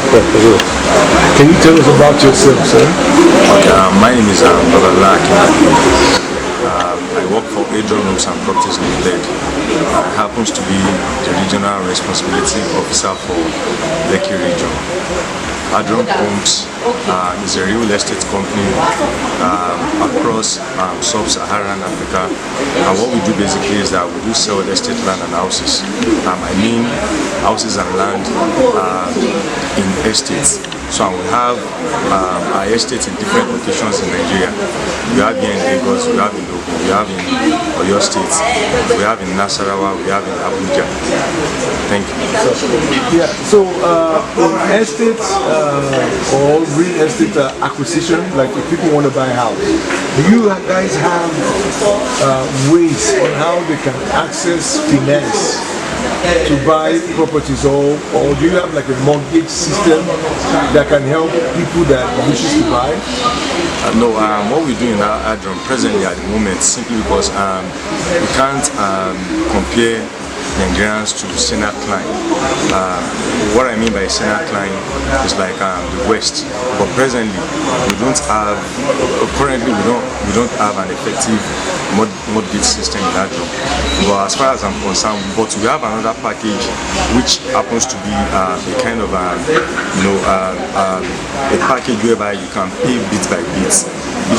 Can you tell us about yourself, sir? Okay, my name is Babalola Akeem Babalola. I work for Adron Homes and Properties Limited. I happens to be the regional responsibility officer for Lekki region. Adron Homes is a real estate company across sub-Saharan Africa, and what we do basically is that we do sell estate land and houses. I mean houses and land in estates. So we have our estates in different locations in Nigeria. We have here in Lagos, we have in Ogun, we have in Oyo State, we have in Nasarawa, we have in Abuja. Thank you. Yeah, so in estates or real estate acquisition, like if people want to buy a house, do you guys have ways on how they can access finance to buy properties, or do you have like a mortgage system that can help people that wishes to buy? No, what we do in Adron presently at the moment, simply because we can't compare Nigerians to senior client. What I mean by senior client is like the West, but presently we don't have. Currently, we don't have an effective mortgage system in Adron. But as far as I'm concerned, but we have another package which happens to be a kind of a package whereby you can pay bit by bit in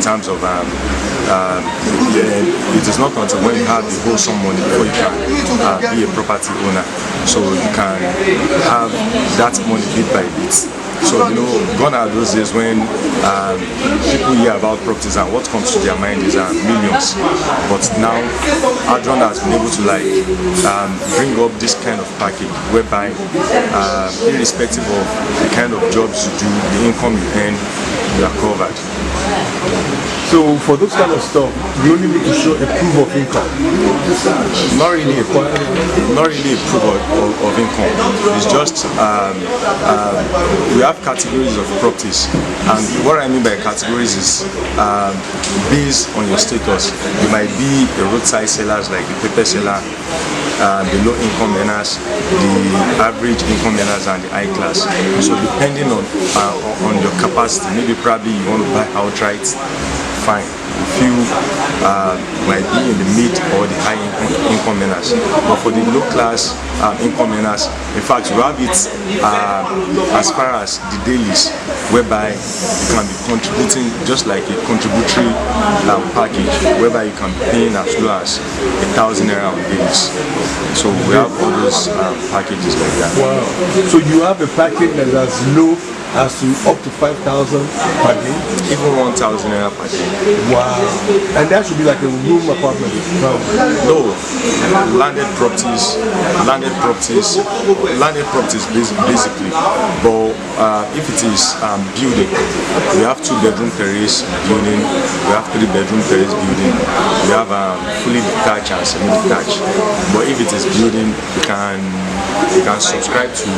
terms of it is not until when you have the whole sum money before you can be a property owner. So you can have that money bit by bit. So gone are those days when people hear about properties and what comes to their mind is millions. But now Adron has been able to bring up this kind of package whereby irrespective of the kind of jobs you do, the income you earn, you are covered. So for those kind of stuff, you only need to show a proof of income. Not really a proof of income. It's just we have categories of properties, and what I mean by categories is based on your status. You might be a roadside sellers like the paper seller, the low income earners, the average income earners, and the high class. So depending on your capacity, maybe probably you want to buy outright. Fine. If you might be in the mid or the high income earners, but for the low class income earners, in fact, you have it as far as the dailies, whereby you can be contributing just like a contributory package, whereby you can be paying as low as 1,000 naira on dailies. So we have all those packages like that. Wow! So you have a package that has low as to up to 5,000 per day, even 1,000 naira per day. Wow! And that should be like a room apartment. No, landed properties basically. But if it is building, we have 2-bedroom terrace building, we have 3-bedroom terrace building, we have fully detached and semi-detached. But if it is building, you can subscribe to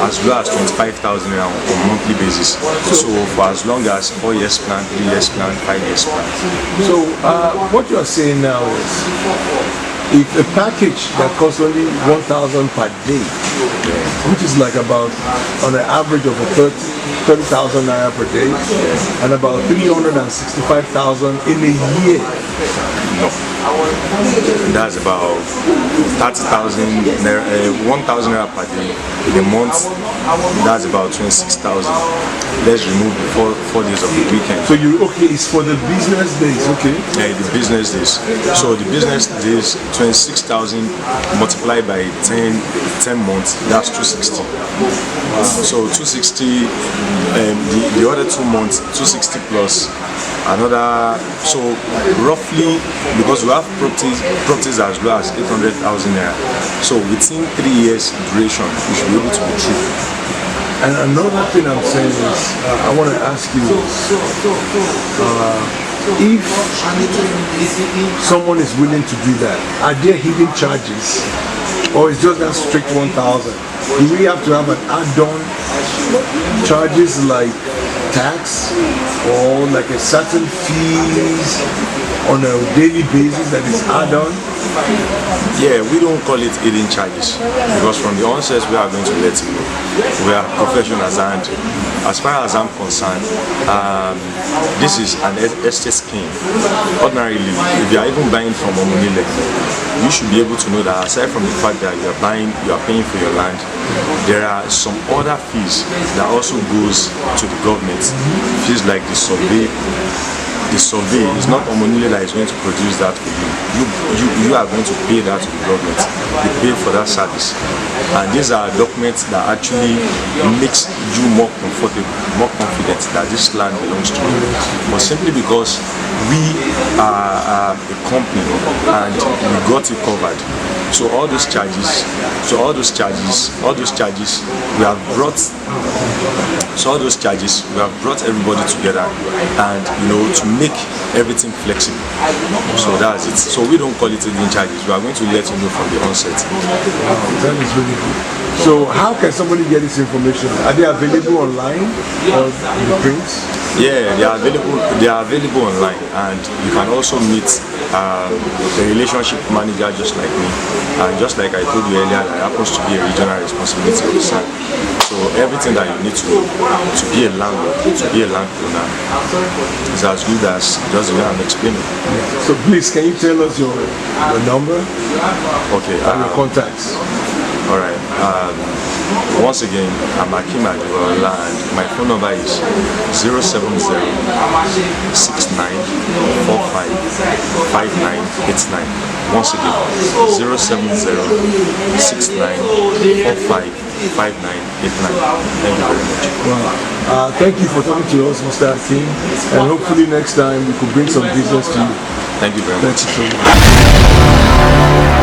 as low as 25,000 naira on monthly basis. So for as long as 4 years plan, 3 years plan, 5 years plan. So what you are saying now is, if a package that costs only 1,000 per day, which is like about on an average of 30,000 naira per day, and about 365,000 in a year. No. That's about 30,000 naira, 1,000 naira per day. In a month, that's about 26,000. Let's remove the 4 days of the weekend. So it's for the business days, okay? Yeah, the business days. So the business days, 26,000 multiplied by 10 months, that's 260. So 260, the other 2 months, 260 plus another. So roughly, because we have properties as low as 800,000 naira. So within 3 years duration, we should be able to be true. And another thing I'm saying is, I want to ask you, if someone is willing to do that, are there hidden charges, or is just that strict 1,000? Do we have to have an add-on charges like tax or like a certain fees on a daily basis that is add-on? Yeah, we don't call it hidden charges because from the onset we are going to let you know. We are professionals, and as far as I'm concerned, this is an estate scheme. Ordinarily, if you are even buying from Omunile, you should be able to know that aside from the fact that you are paying for your land, there are some other fees that also goes to the government. Fees like the survey. The survey is not Omunile that is going to produce that for you. You are going to pay that to the government. You pay for that service. And these are documents that actually makes you more comfortable, more confident that this land belongs to you. But simply because we are a company and we got it covered. So all those charges, we have brought. So all those charges, we have brought everybody together, and to make everything flexible. So that's it. So we don't call it hidden charges. We are going to let you know from the onset. That is really good. So how can somebody get this information? Are they available online or in the print? Yeah, they are available. They are available online, and you can also meet the relationship manager just like me. And just like I told you earlier, I happens to be a regional responsibility officer. So everything that you need to know to be a landlord, to be a landowner, is as good as just the way I'm explaining. So please, can you tell us your number? Okay. And your contacts. All right. Once again, I'm Akeem Babalola, and my phone number is 070-6945-5989. Once again, 070-6945-5989. Thank you very much. Well, thank you for talking to us, Mr. Akeem, and hopefully next time we could bring some business to you. Thank you very much. Thank you so much.